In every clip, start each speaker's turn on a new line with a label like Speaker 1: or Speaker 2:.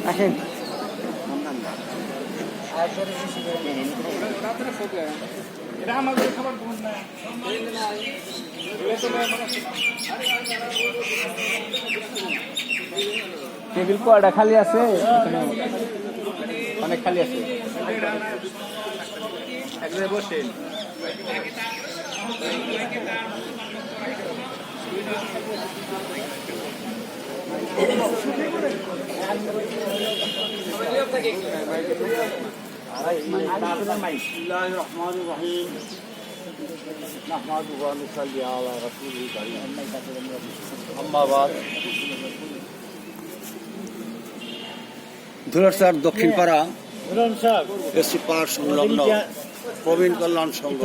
Speaker 1: আসেন
Speaker 2: এটা আমাদের খাবার না
Speaker 1: টেবিল কয়টা খালি আছে? অনেক খালি আছে।
Speaker 2: একবারে বসেন।
Speaker 3: ধুলারসার দক্ষিণ পাড়া এসি পাড় সংলগ্ন প্রবীণ কল্যাণ সংঘ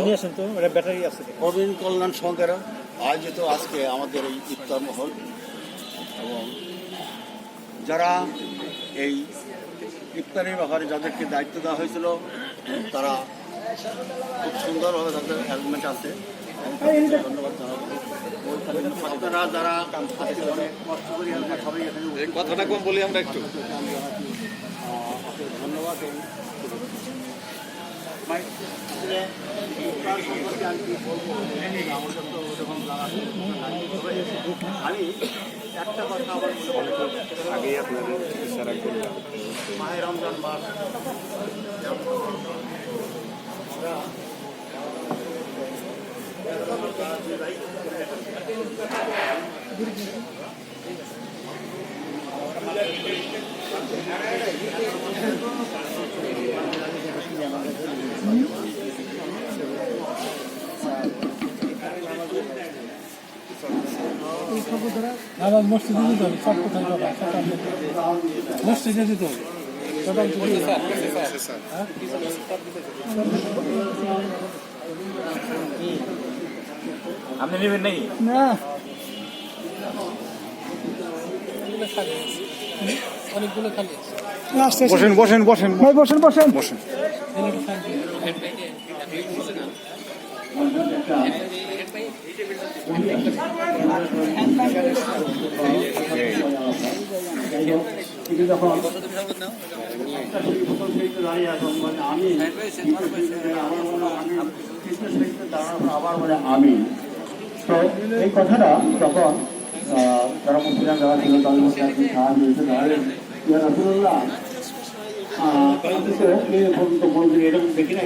Speaker 3: প্রবীণ কল্যাণ সংঘের আয়োজিত আজকে আমাদের এই ইফতার মহল এবং যারা এই ইফতারের ব্যাপারে যাদেরকে দায়িত্ব দেওয়া হয়েছিল তারা খুব সুন্দরভাবে তাদের অ্যারেঞ্জমেন্ট আছে। ধন্যবাদ জানাবো। আপনারা যারা অনেক কষ্ট করি আমরা সবাই এখানে
Speaker 2: কথাটা কম বলি আমরা একটু
Speaker 3: ধন্যবাদ। আমি একটা কথা আবার
Speaker 2: আগেই আপনাদের ইশারা করলাম
Speaker 3: মাহে রমজান মাস
Speaker 4: আবার মসজিদে দিতে হবে, সব কোথায় পাবা মসজিদে দিতে হবে।
Speaker 2: আপনি নেবেন নাকি?
Speaker 4: না অনেকগুলো খালি আছে।
Speaker 2: বসেন বসেন বসেন
Speaker 4: ভাই বসেন বসেন
Speaker 2: বসেন।
Speaker 3: আমি তো এই কথাটা যখন যারা মুসলিম যারা ছিল তাদের মধ্যে একজন সাহায্য হয়েছে রসুল্লাহ এরকম তো বলতে এরকম দেখি না